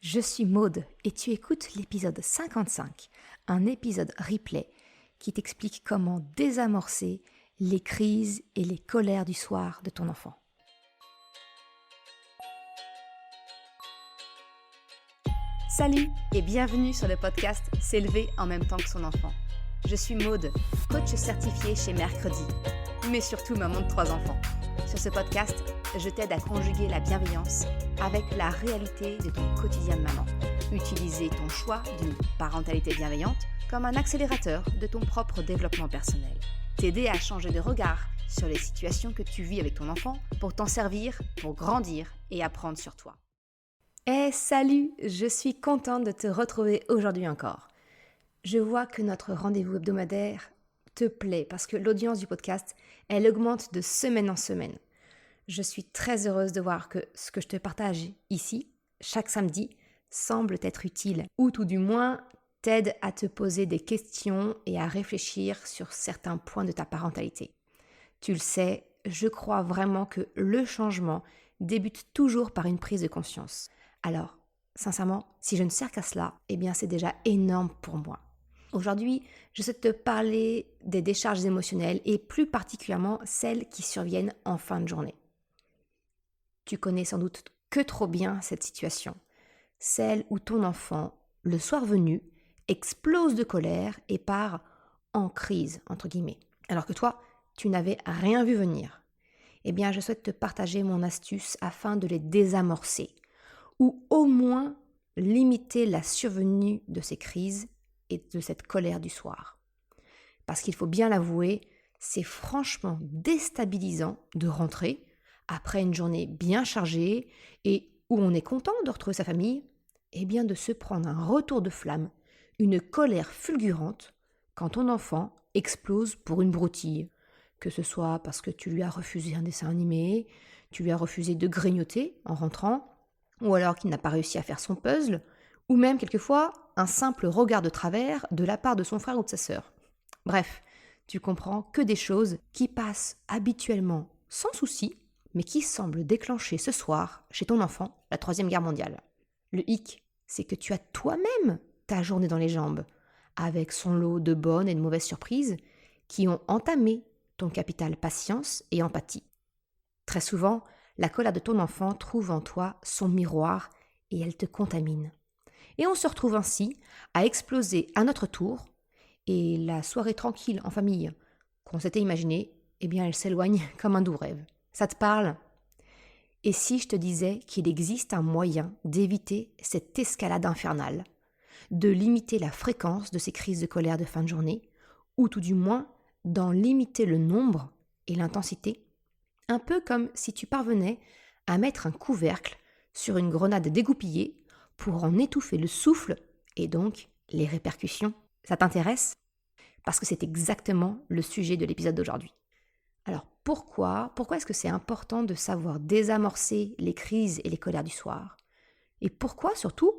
Je suis Maude et tu écoutes l'épisode 55, un épisode replay qui t'explique comment désamorcer les crises et les colères du soir de ton enfant. Salut et bienvenue sur le podcast S'élever en même temps que son enfant. Je suis Maude, coach certifiée chez Mercredi, mais surtout maman de 3 enfants. Sur ce podcast, je t'aide à conjuguer la bienveillance avec la réalité de ton quotidien de maman. Utiliser ton choix d'une parentalité bienveillante comme un accélérateur de ton propre développement personnel. T'aider à changer de regard sur les situations que tu vis avec ton enfant pour t'en servir, pour grandir et apprendre sur toi. Salut, je suis contente de te retrouver aujourd'hui encore. Je vois que notre rendez-vous hebdomadaire te plaît parce que l'audience du podcast, elle augmente de semaine en semaine. Je suis très heureuse de voir que ce que je te partage ici, chaque samedi, semble t'être utile ou tout du moins t'aide à te poser des questions et à réfléchir sur certains points de ta parentalité. Tu le sais, je crois vraiment que le changement débute toujours par une prise de conscience. Alors, sincèrement, si je ne sers qu'à cela, c'est déjà énorme pour moi. Aujourd'hui, je souhaite te parler des décharges émotionnelles et plus particulièrement celles qui surviennent en fin de journée. Tu connais sans doute que trop bien cette situation, celle où ton enfant, le soir venu, explose de colère et part en crise, entre guillemets, alors que toi, tu n'avais rien vu venir. Je souhaite te partager mon astuce afin de les désamorcer, ou au moins limiter la survenue de ces crises et de cette colère du soir. Parce qu'il faut bien l'avouer, c'est franchement déstabilisant de rentrer après une journée bien chargée et où on est content de retrouver sa famille, de se prendre un retour de flamme, une colère fulgurante quand ton enfant explose pour une broutille. Que ce soit parce que tu lui as refusé un dessin animé, tu lui as refusé de grignoter en rentrant, ou alors qu'il n'a pas réussi à faire son puzzle, ou même quelquefois un simple regard de travers de la part de son frère ou de sa sœur. Bref, tu comprends que des choses qui passent habituellement sans souci, mais qui semblent déclencher ce soir, chez ton enfant, la 3e guerre mondiale. Le hic, c'est que tu as toi-même ta journée dans les jambes, avec son lot de bonnes et de mauvaises surprises qui ont entamé ton capital patience et empathie. Très souvent, la colère de ton enfant trouve en toi son miroir et elle te contamine. Et on se retrouve ainsi à exploser à notre tour et la soirée tranquille en famille qu'on s'était imaginée, elle s'éloigne comme un doux rêve. Ça te parle ? Et si je te disais qu'il existe un moyen d'éviter cette escalade infernale, de limiter la fréquence de ces crises de colère de fin de journée, ou tout du moins d'en limiter le nombre et l'intensité, un peu comme si tu parvenais à mettre un couvercle sur une grenade dégoupillée pour en étouffer le souffle et donc les répercussions. Ça t'intéresse ? Parce que c'est exactement le sujet de l'épisode d'aujourd'hui. Alors pourquoi est-ce que c'est important de savoir désamorcer les crises et les colères du soir ? Et pourquoi surtout,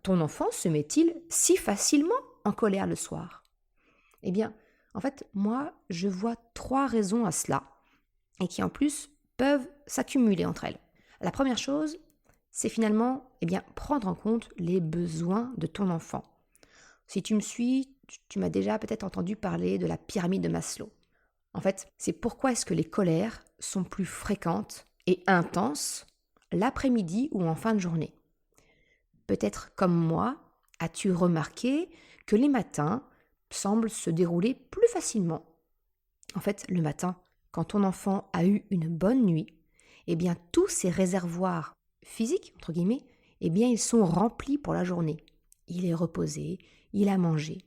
ton enfant se met-il si facilement en colère le soir ? En fait, moi, je vois 3 raisons à cela et qui en plus peuvent s'accumuler entre elles. La première chose, c'est finalement prendre en compte les besoins de ton enfant. Si tu me suis, tu m'as déjà peut-être entendu parler de la pyramide de Maslow. En fait, c'est pourquoi est-ce que les colères sont plus fréquentes et intenses l'après-midi ou en fin de journée. Peut-être comme moi, as-tu remarqué que les matins semblent se dérouler plus facilement. En fait, le matin, quand ton enfant a eu une bonne nuit, tous ses réservoirs physiques, entre guillemets, ils sont remplis pour la journée. Il est reposé, il a mangé.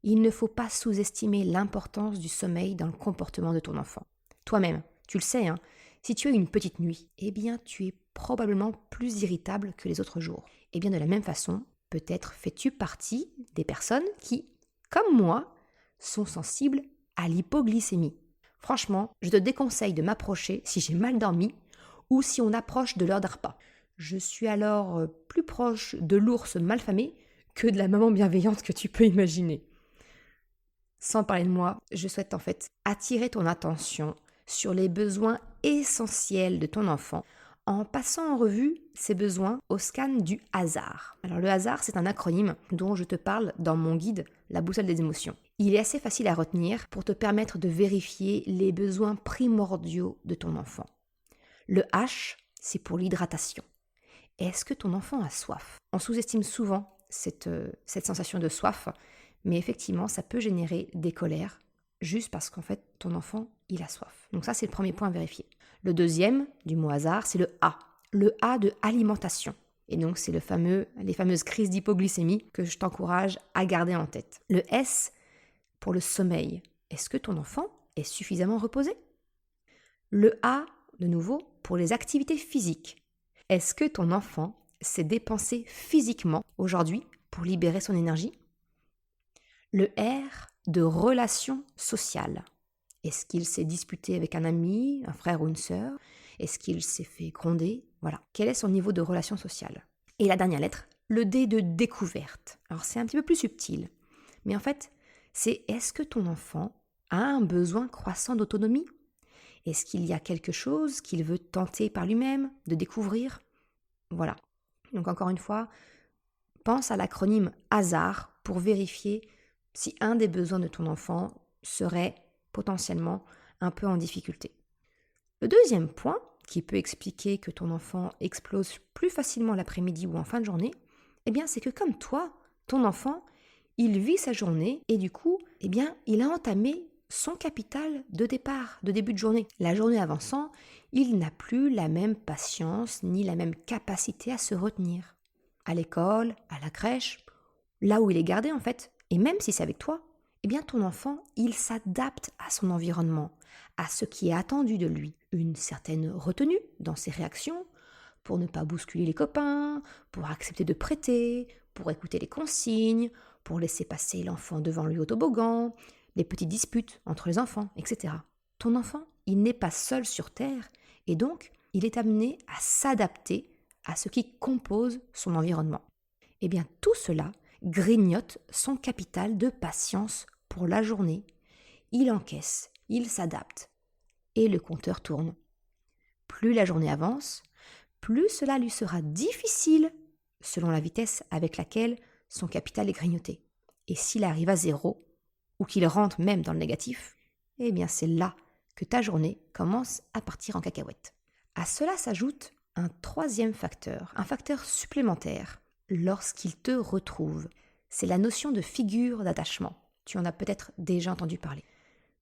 Il ne faut pas sous-estimer l'importance du sommeil dans le comportement de ton enfant. Toi-même, tu le sais, si tu as une petite nuit, tu es probablement plus irritable que les autres jours. De la même façon, peut-être fais-tu partie des personnes qui, comme moi, sont sensibles à l'hypoglycémie. Franchement, je te déconseille de m'approcher si j'ai mal dormi ou si on approche de l'heure d'un repas. Je suis alors plus proche de l'ours malfamé que de la maman bienveillante que tu peux imaginer. Sans parler de moi, je souhaite en fait attirer ton attention sur les besoins essentiels de ton enfant en passant en revue ses besoins au scan du hasard. Alors le hasard, c'est un acronyme dont je te parle dans mon guide La boussole des émotions. Il est assez facile à retenir pour te permettre de vérifier les besoins primordiaux de ton enfant. Le H, c'est pour l'hydratation. Est-ce que ton enfant a soif? On sous-estime souvent cette sensation de soif, mais effectivement, ça peut générer des colères juste parce qu'en fait, ton enfant, il a soif. Donc ça, c'est le premier point à vérifier. Le deuxième, du mot hasard, c'est le A. Le A de alimentation. Et donc, c'est les fameuses crises d'hypoglycémie que je t'encourage à garder en tête. Le S, pour le sommeil. Est-ce que ton enfant est suffisamment reposé? Le A, de nouveau, pour les activités physiques. Est-ce que ton enfant s'est dépensé physiquement aujourd'hui pour libérer son énergie? Le R, de relations sociales. Est-ce qu'il s'est disputé avec un ami, un frère ou une sœur? Est-ce qu'il s'est fait gronder? Voilà. Quel est son niveau de relation sociale? Et la dernière lettre, le D de découverte. Alors c'est un petit peu plus subtil, mais en fait, c'est est-ce que ton enfant a un besoin croissant d'autonomie? Est-ce qu'il y a quelque chose qu'il veut tenter par lui-même, de découvrir? Voilà. Donc encore une fois, pense à l'acronyme hasard pour vérifier si un des besoins de ton enfant serait potentiellement un peu en difficulté. Le deuxième point qui peut expliquer que ton enfant explose plus facilement l'après-midi ou en fin de journée, c'est que comme toi, ton enfant, il vit sa journée et du coup, il a entamé son capital de départ, de début de journée. La journée avançant, il n'a plus la même patience ni la même capacité à se retenir. À l'école, à la crèche, là où il est gardé en fait, et même si c'est avec toi, ton enfant, il s'adapte à son environnement, à ce qui est attendu de lui. Une certaine retenue dans ses réactions, pour ne pas bousculer les copains, pour accepter de prêter, pour écouter les consignes, pour laisser passer l'enfant devant lui au toboggan, les petites disputes entre les enfants, etc. Ton enfant, il n'est pas seul sur Terre, et donc il est amené à s'adapter à ce qui compose son environnement. Tout cela grignote son capital de patience pour la journée. Il encaisse, il s'adapte, et le compteur tourne. Plus la journée avance, plus cela lui sera difficile, selon la vitesse avec laquelle son capital est grignoté. Et s'il arrive à 0, ou qu'il rentre même dans le négatif, c'est là que ta journée commence à partir en cacahuète. À cela s'ajoute un troisième facteur, un facteur supplémentaire, lorsqu'il te retrouve. C'est la notion de figure d'attachement. Tu en as peut-être déjà entendu parler.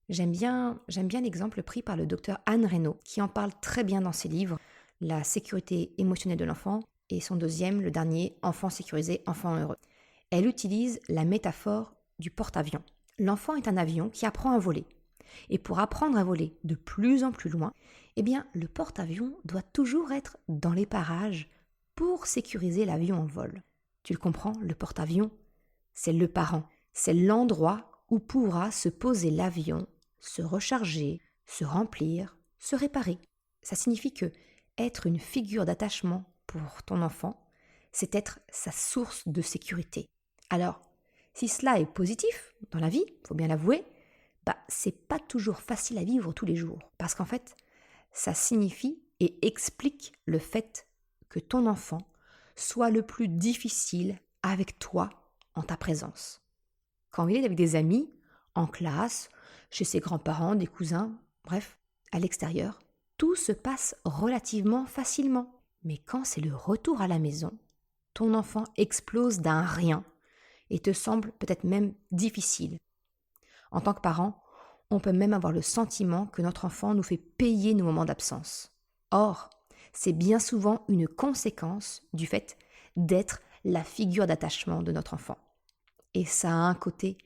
J'aime bien l'exemple pris par le docteur Anne Reynaud, qui en parle très bien dans ses livres, La sécurité émotionnelle de l'enfant, et son deuxième, le dernier, Enfant sécurisé, enfant heureux. Elle utilise la métaphore du porte-avions. L'enfant est un avion qui apprend à voler. Et pour apprendre à voler de plus en plus loin, le porte-avions doit toujours être dans les parages pour sécuriser l'avion en vol. Tu le comprends, le porte-avions, c'est le parent. C'est l'endroit où pourra se poser l'avion, se recharger, se remplir, se réparer. Ça signifie que être une figure d'attachement pour ton enfant, c'est être sa source de sécurité. Alors, si cela est positif dans la vie, il faut bien l'avouer, c'est pas toujours facile à vivre tous les jours. Parce qu'en fait, ça signifie et explique le fait que ton enfant soit le plus difficile avec toi en ta présence. Quand il est avec des amis, en classe, chez ses grands-parents, des cousins, bref, à l'extérieur, tout se passe relativement facilement. Mais quand c'est le retour à la maison, ton enfant explose d'un rien et te semble peut-être même difficile. En tant que parent, on peut même avoir le sentiment que notre enfant nous fait payer nos moments d'absence. Or, c'est bien souvent une conséquence du fait d'être la figure d'attachement de notre enfant. Et ça a un côté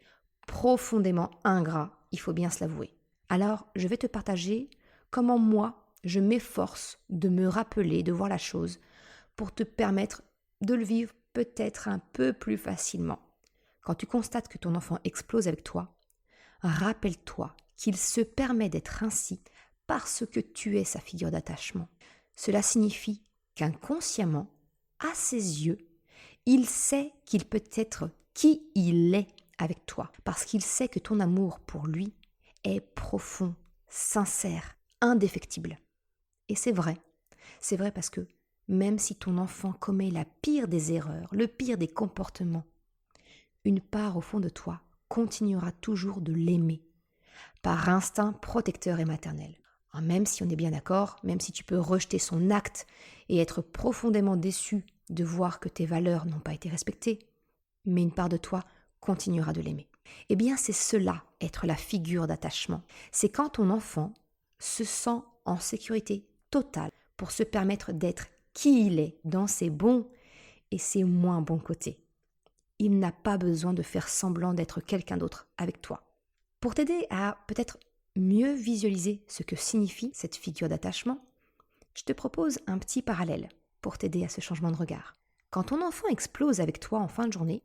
profondément ingrat, il faut bien se l'avouer. Alors, je vais te partager comment moi, je m'efforce de me rappeler, de voir la chose, pour te permettre de le vivre peut-être un peu plus facilement. Quand tu constates que ton enfant explose avec toi, rappelle-toi qu'il se permet d'être ainsi parce que tu es sa figure d'attachement. Cela signifie qu'inconsciemment, à ses yeux, il sait qu'il peut être qui il est avec toi, parce qu'il sait que ton amour pour lui est profond, sincère, indéfectible. Et c'est vrai, C'est vrai parce que même si ton enfant commet la pire des erreurs, le pire des comportements, une part au fond de toi continuera toujours de l'aimer, par instinct protecteur et maternel. Même si on est bien d'accord, même si tu peux rejeter son acte et être profondément déçu de voir que tes valeurs n'ont pas été respectées, mais une part de toi continuera de l'aimer. Eh bien, c'est cela, être la figure d'attachement. C'est quand ton enfant se sent en sécurité totale pour se permettre d'être qui il est dans ses bons et ses moins bons côtés. Il n'a pas besoin de faire semblant d'être quelqu'un d'autre avec toi. Pour t'aider à peut-être mieux visualiser ce que signifie cette figure d'attachement, je te propose un petit parallèle pour t'aider à ce changement de regard. Quand ton enfant explose avec toi en fin de journée,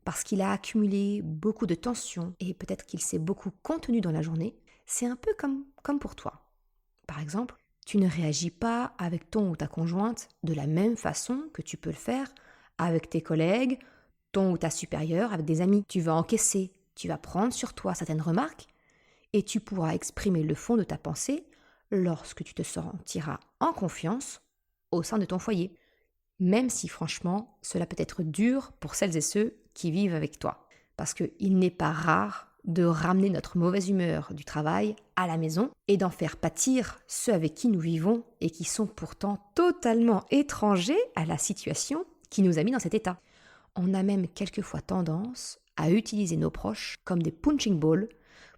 parce qu'il a accumulé beaucoup de tensions et peut-être qu'il s'est beaucoup contenu dans la journée, c'est un peu comme pour toi. Par exemple, tu ne réagis pas avec ton ou ta conjointe de la même façon que tu peux le faire avec tes collègues, ton ou ta supérieure, avec des amis. Tu vas encaisser, tu vas prendre sur toi certaines remarques et tu pourras exprimer le fond de ta pensée lorsque tu te sentiras en confiance au sein de ton foyer. Même si franchement, cela peut être dur pour celles et ceux qui vivent avec toi. Parce qu'il n'est pas rare de ramener notre mauvaise humeur du travail à la maison et d'en faire pâtir ceux avec qui nous vivons et qui sont pourtant totalement étrangers à la situation qui nous a mis dans cet état. On a même quelquefois tendance à utiliser nos proches comme des punching balls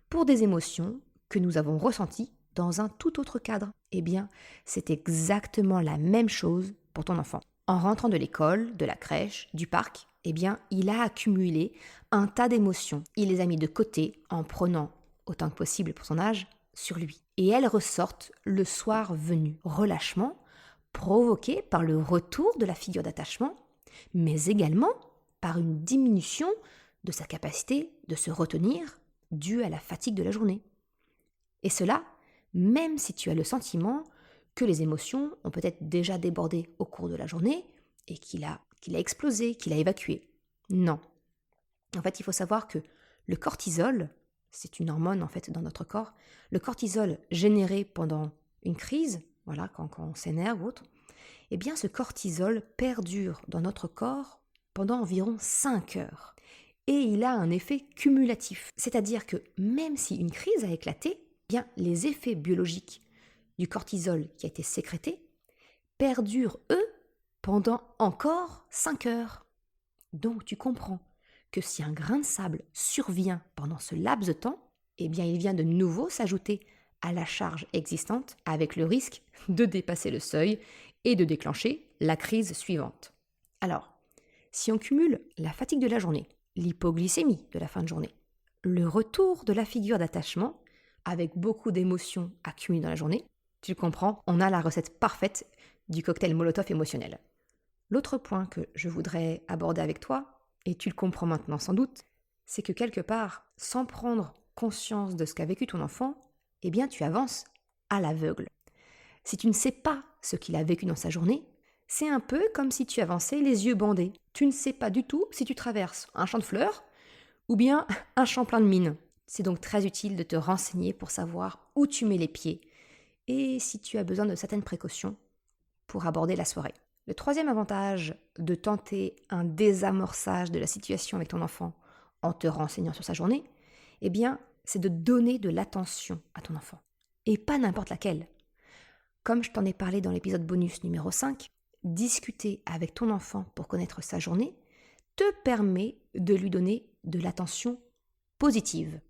pour des émotions que nous avons ressenties dans un tout autre cadre. Eh bien, c'est exactement la même chose pour ton enfant. En rentrant de l'école, de la crèche, du parc, eh bien, il a accumulé un tas d'émotions. Il les a mis de côté en prenant, autant que possible pour son âge, sur lui. Et elles ressortent le soir venu. Relâchement provoqué par le retour de la figure d'attachement, mais également par une diminution de sa capacité de se retenir due à la fatigue de la journée. Et cela, même si tu as le sentiment que les émotions ont peut-être déjà débordé au cours de la journée et qu'il a explosé, qu'il a évacué. Non. En fait, il faut savoir que le cortisol, c'est une hormone en fait dans notre corps, le cortisol généré pendant une crise, voilà, quand on s'énerve ou autre, eh bien ce cortisol perdure dans notre corps pendant environ 5 heures. Et il a un effet cumulatif. C'est-à-dire que même si une crise a éclaté, eh bien les effets biologiques du cortisol qui a été sécrété perdurent, eux, pendant encore 5 heures. Donc tu comprends que si un grain de sable survient pendant ce laps de temps, eh bien il vient de nouveau s'ajouter à la charge existante avec le risque de dépasser le seuil et de déclencher la crise suivante. Alors, si on cumule la fatigue de la journée, l'hypoglycémie de la fin de journée, le retour de la figure d'attachement avec beaucoup d'émotions accumulées dans la journée, tu comprends, on a la recette parfaite du cocktail Molotov émotionnel. L'autre point que je voudrais aborder avec toi, et tu le comprends maintenant sans doute, c'est que quelque part, sans prendre conscience de ce qu'a vécu ton enfant, eh bien tu avances à l'aveugle. Si tu ne sais pas ce qu'il a vécu dans sa journée, c'est un peu comme si tu avançais les yeux bandés. Tu ne sais pas du tout si tu traverses un champ de fleurs ou bien un champ plein de mines. C'est donc très utile de te renseigner pour savoir où tu mets les pieds et si tu as besoin de certaines précautions pour aborder la soirée. Le troisième avantage de tenter un désamorçage de la situation avec ton enfant en te renseignant sur sa journée, eh bien, c'est de donner de l'attention à ton enfant. Et pas n'importe laquelle. Comme je t'en ai parlé dans l'épisode bonus numéro 5, discuter avec ton enfant pour connaître sa journée te permet de lui donner de l'attention positive.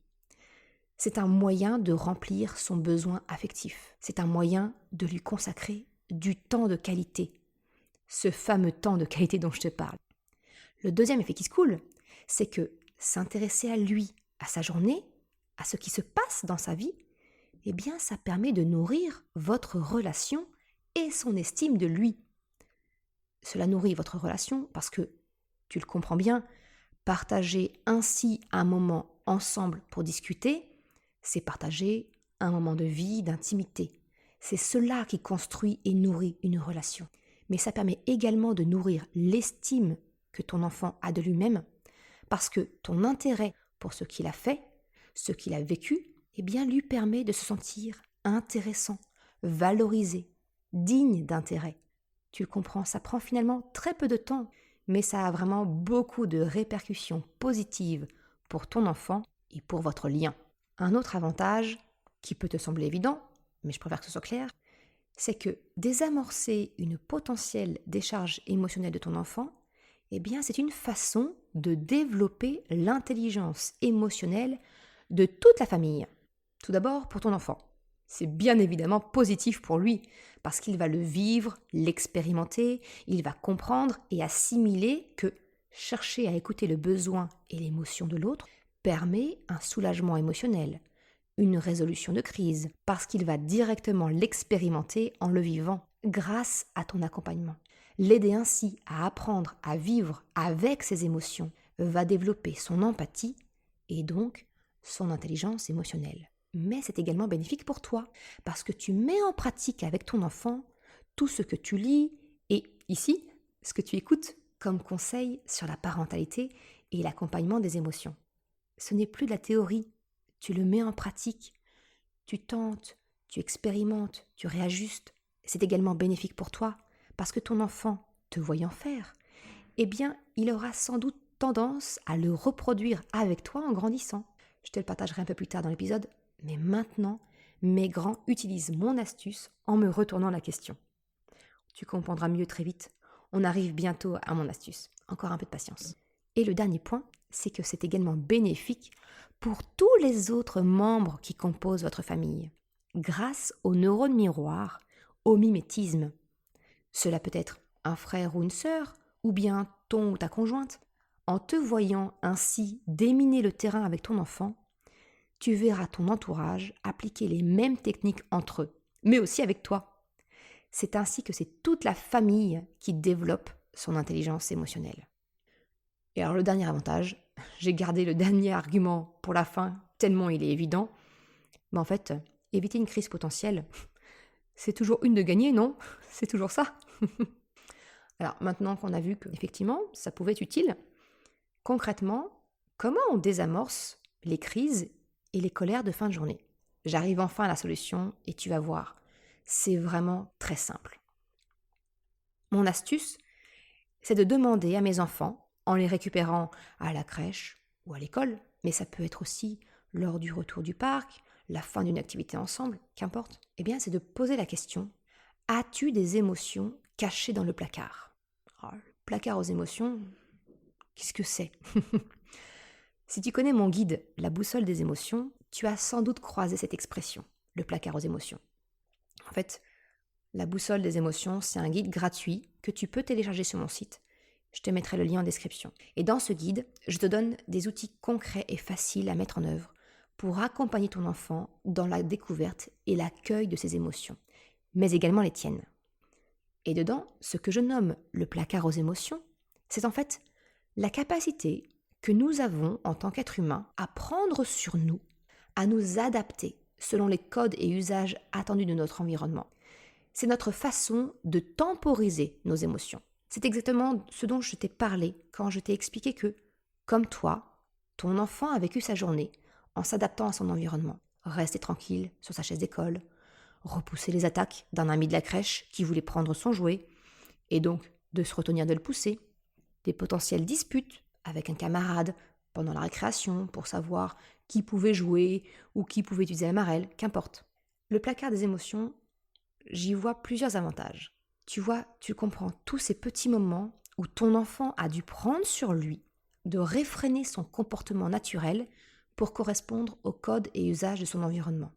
C'est un moyen de remplir son besoin affectif. C'est un moyen de lui consacrer du temps de qualité. Ce fameux temps de qualité dont je te parle. Le deuxième effet qui se coule, c'est que s'intéresser à lui, à sa journée, à ce qui se passe dans sa vie, eh bien ça permet de nourrir votre relation et son estime de lui. Cela nourrit votre relation parce que, tu le comprends bien, partager ainsi un moment ensemble pour discuter, c'est partager un moment de vie, d'intimité. C'est cela qui construit et nourrit une relation. Mais ça permet également de nourrir l'estime que ton enfant a de lui-même parce que ton intérêt pour ce qu'il a fait, ce qu'il a vécu, eh bien lui permet de se sentir intéressant, valorisé, digne d'intérêt. Tu le comprends, ça prend finalement très peu de temps, mais ça a vraiment beaucoup de répercussions positives pour ton enfant et pour votre lien. Un autre avantage, qui peut te sembler évident, mais je préfère que ce soit clair, c'est que désamorcer une potentielle décharge émotionnelle de ton enfant, eh bien, c'est une façon de développer l'intelligence émotionnelle de toute la famille. Tout d'abord, pour ton enfant. C'est bien évidemment positif pour lui, parce qu'il va le vivre, l'expérimenter, il va comprendre et assimiler que chercher à écouter le besoin et l'émotion de l'autre permet un soulagement émotionnel, une résolution de crise, parce qu'il va directement l'expérimenter en le vivant, grâce à ton accompagnement. L'aider ainsi à apprendre à vivre avec ses émotions va développer son empathie et donc son intelligence émotionnelle. Mais c'est également bénéfique pour toi, parce que tu mets en pratique avec ton enfant tout ce que tu lis et ici, ce que tu écoutes comme conseil sur la parentalité et l'accompagnement des émotions. Ce n'est plus de la théorie, tu le mets en pratique, tu tentes, tu expérimentes, tu réajustes. C'est également bénéfique pour toi, parce que ton enfant, te voyant faire, eh bien, il aura sans doute tendance à le reproduire avec toi en grandissant. Je te le partagerai un peu plus tard dans l'épisode, mais maintenant, mes grands utilisent mon astuce en me retournant la question. Tu comprendras mieux très vite. On arrive bientôt à mon astuce. Encore un peu de patience. Et le dernier point, c'est que c'est également bénéfique pour tous les autres membres qui composent votre famille, grâce aux neurones miroirs, au mimétisme. Cela peut être un frère ou une sœur, ou bien ton ou ta conjointe. En te voyant ainsi déminer le terrain avec ton enfant, tu verras ton entourage appliquer les mêmes techniques entre eux, mais aussi avec toi. C'est ainsi que c'est toute la famille qui développe son intelligence émotionnelle. Et alors le dernier avantage, j'ai gardé le dernier argument pour la fin, tellement il est évident, mais en fait, éviter une crise potentielle, c'est toujours une de gagner, non? C'est toujours ça. Alors maintenant qu'on a vu que effectivement ça pouvait être utile, concrètement, comment on désamorce les crises et les colères de fin de journée? J'arrive enfin à la solution et tu vas voir, c'est vraiment très simple. Mon astuce, c'est de demander à mes enfants, en les récupérant à la crèche ou à l'école, mais ça peut être aussi lors du retour du parc, la fin d'une activité ensemble, qu'importe, eh bien c'est de poser la question, as-tu des émotions cachées dans le placard? Alors, le placard aux émotions, qu'est-ce que c'est? Si tu connais mon guide, la boussole des émotions, tu as sans doute croisé cette expression, le placard aux émotions. En fait, la boussole des émotions, c'est un guide gratuit que tu peux télécharger sur mon site. Je te mettrai le lien en description. Et dans ce guide, je te donne des outils concrets et faciles à mettre en œuvre pour accompagner ton enfant dans la découverte et l'accueil de ses émotions, mais également les tiennes. Et dedans, ce que je nomme le placard aux émotions, c'est en fait la capacité que nous avons en tant qu'être humain à prendre sur nous, à nous adapter selon les codes et usages attendus de notre environnement. C'est notre façon de temporiser nos émotions. C'est exactement ce dont je t'ai parlé quand je t'ai expliqué que, comme toi, ton enfant a vécu sa journée en s'adaptant à son environnement. Rester tranquille sur sa chaise d'école, repousser les attaques d'un ami de la crèche qui voulait prendre son jouet, et donc de se retenir de le pousser. Des potentielles disputes avec un camarade pendant la récréation pour savoir qui pouvait jouer ou qui pouvait utiliser la marelle, qu'importe. Le placard des émotions, j'y vois plusieurs avantages. Tu vois, tu comprends tous ces petits moments où ton enfant a dû prendre sur lui de réfréner son comportement naturel pour correspondre aux codes et usages de son environnement.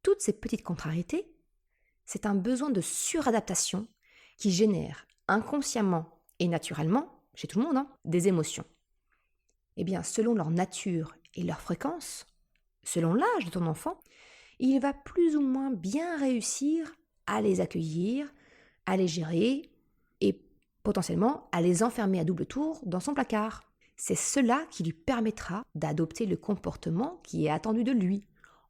Toutes ces petites contrariétés, c'est un besoin de suradaptation qui génère inconsciemment et naturellement, chez tout le monde, des émotions. Eh bien, selon leur nature et leur fréquence, selon l'âge de ton enfant, il va plus ou moins bien réussir à les accueillir, à les gérer et potentiellement à les enfermer à double tour dans son placard. C'est cela qui lui permettra d'adopter le comportement qui est attendu de lui,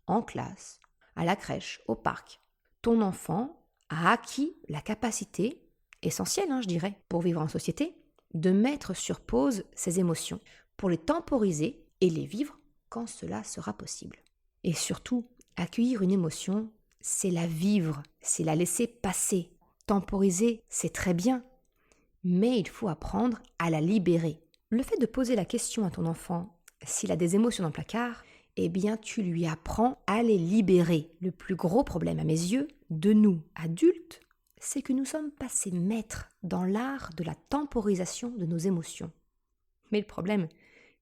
en classe, à la crèche, au parc. Ton enfant a acquis la capacité, essentielle je dirais, pour vivre en société, de mettre sur pause ses émotions, pour les temporiser et les vivre quand cela sera possible. Et surtout, accueillir une émotion, c'est la vivre, c'est la laisser passer. Temporiser, c'est très bien, mais il faut apprendre à la libérer. Le fait de poser la question à ton enfant s'il a des émotions dans le placard, eh bien tu lui apprends à les libérer. Le plus gros problème à mes yeux, de nous, adultes, c'est que nous sommes passés maîtres dans l'art de la temporisation de nos émotions. Mais le problème,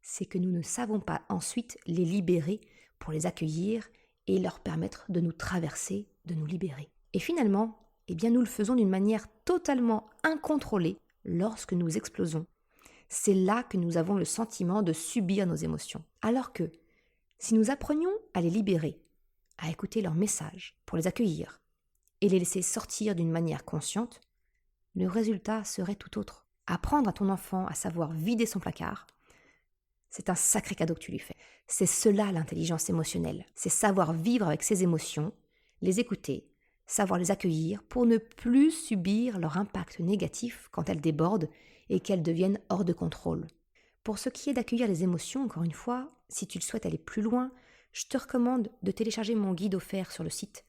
c'est que nous ne savons pas ensuite les libérer pour les accueillir et leur permettre de nous traverser, de nous libérer. Et finalement, eh bien nous le faisons d'une manière totalement incontrôlée lorsque nous explosons. C'est là que nous avons le sentiment de subir nos émotions. Alors que, si nous apprenions à les libérer, à écouter leurs messages pour les accueillir et les laisser sortir d'une manière consciente, le résultat serait tout autre. Apprendre à ton enfant à savoir vider son placard, c'est un sacré cadeau que tu lui fais. C'est cela l'intelligence émotionnelle. C'est savoir vivre avec ses émotions, les écouter, savoir les accueillir pour ne plus subir leur impact négatif quand elles débordent et qu'elles deviennent hors de contrôle. Pour ce qui est d'accueillir les émotions, encore une fois, si tu le souhaites aller plus loin, je te recommande de télécharger mon guide offert sur le site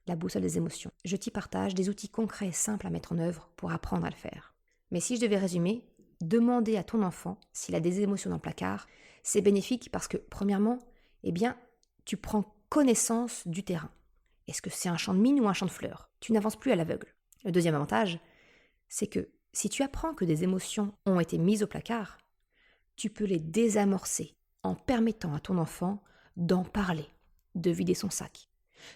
La boussole des émotions. Je t'y partage des outils concrets et simples à mettre en œuvre pour apprendre à le faire. Mais si je devais résumer, demander à ton enfant s'il a des émotions dans le placard, c'est bénéfique parce que, premièrement, eh bien, tu prends connaissance du terrain. Est-ce que c'est un champ de mine ou un champ de fleurs? Tu n'avances plus à l'aveugle. Le deuxième avantage, c'est que si tu apprends que des émotions ont été mises au placard, tu peux les désamorcer en permettant à ton enfant d'en parler, de vider son sac.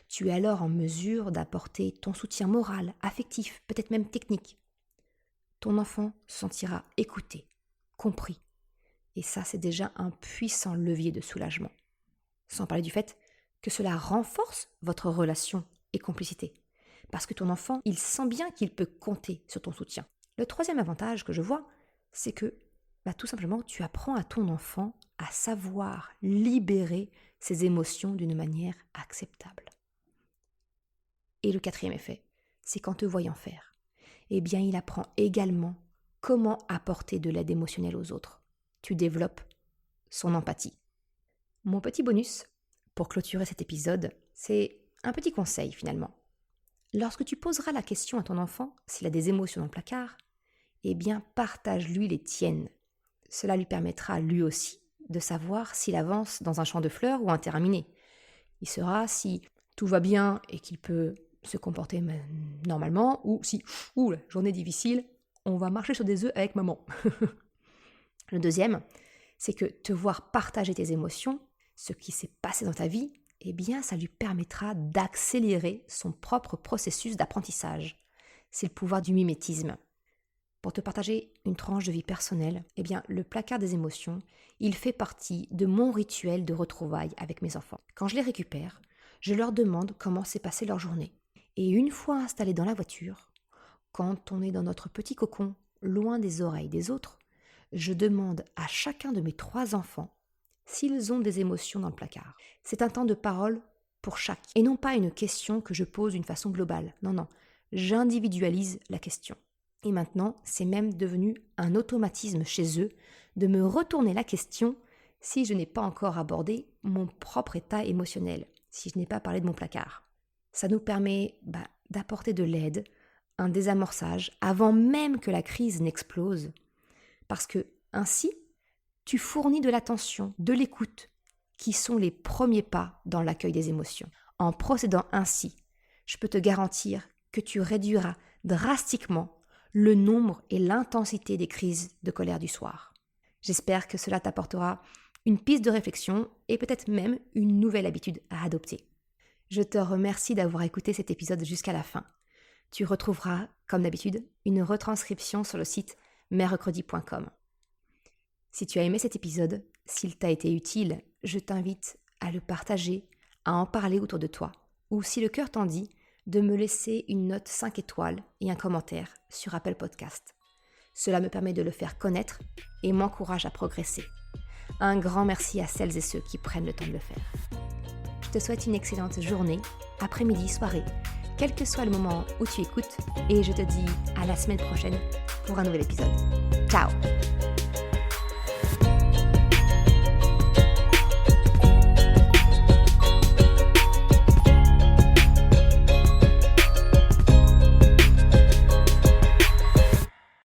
Tu es alors en mesure d'apporter ton soutien moral, affectif, peut-être même technique. Ton enfant se sentira écouté, compris. Et ça, c'est déjà un puissant levier de soulagement. Sans parler du fait que cela renforce votre relation et complicité. Parce que ton enfant, il sent bien qu'il peut compter sur ton soutien. Le troisième avantage que je vois, c'est que tout simplement, tu apprends à ton enfant à savoir libérer ses émotions d'une manière acceptable. Et le quatrième effet, c'est qu'en te voyant faire, eh bien, il apprend également comment apporter de l'aide émotionnelle aux autres. Tu développes son empathie. Mon petit bonus, pour clôturer cet épisode, c'est un petit conseil finalement. Lorsque tu poseras la question à ton enfant s'il a des émotions dans le placard, eh bien, partage-lui les tiennes. Cela lui permettra lui aussi de savoir s'il avance dans un champ de fleurs ou un terrain miné. Il saura si tout va bien et qu'il peut se comporter normalement, ou si, la journée difficile, on va marcher sur des œufs avec maman. Le deuxième, c'est que te voir partager tes émotions, ce qui s'est passé dans ta vie, eh bien, ça lui permettra d'accélérer son propre processus d'apprentissage. C'est le pouvoir du mimétisme. Pour te partager une tranche de vie personnelle, eh bien, le placard des émotions, il fait partie de mon rituel de retrouvailles avec mes enfants. Quand je les récupère, je leur demande comment s'est passée leur journée. Et une fois installés dans la voiture, quand on est dans notre petit cocon, loin des oreilles des autres, je demande à chacun de mes 3 enfants s'ils ont des émotions dans le placard. C'est un temps de parole pour chaque, et non pas une question que je pose d'une façon globale. Non, j'individualise la question. Et maintenant, c'est même devenu un automatisme chez eux de me retourner la question si je n'ai pas encore abordé mon propre état émotionnel, si je n'ai pas parlé de mon placard. Ça nous permet d'apporter de l'aide, un désamorçage, avant même que la crise n'explose. Parce que ainsi, tu fournis de l'attention, de l'écoute, qui sont les premiers pas dans l'accueil des émotions. En procédant ainsi, je peux te garantir que tu réduiras drastiquement le nombre et l'intensité des crises de colère du soir. J'espère que cela t'apportera une piste de réflexion et peut-être même une nouvelle habitude à adopter. Je te remercie d'avoir écouté cet épisode jusqu'à la fin. Tu retrouveras, comme d'habitude, une retranscription sur le site mercredi.com. Si tu as aimé cet épisode, s'il t'a été utile, je t'invite à le partager, à en parler autour de toi, ou si le cœur t'en dit, de me laisser une note 5 étoiles et un commentaire sur Apple Podcast. Cela me permet de le faire connaître et m'encourage à progresser. Un grand merci à celles et ceux qui prennent le temps de le faire. Je te souhaite une excellente journée, après-midi, soirée, quel que soit le moment où tu écoutes, et je te dis à la semaine prochaine pour un nouvel épisode. Ciao!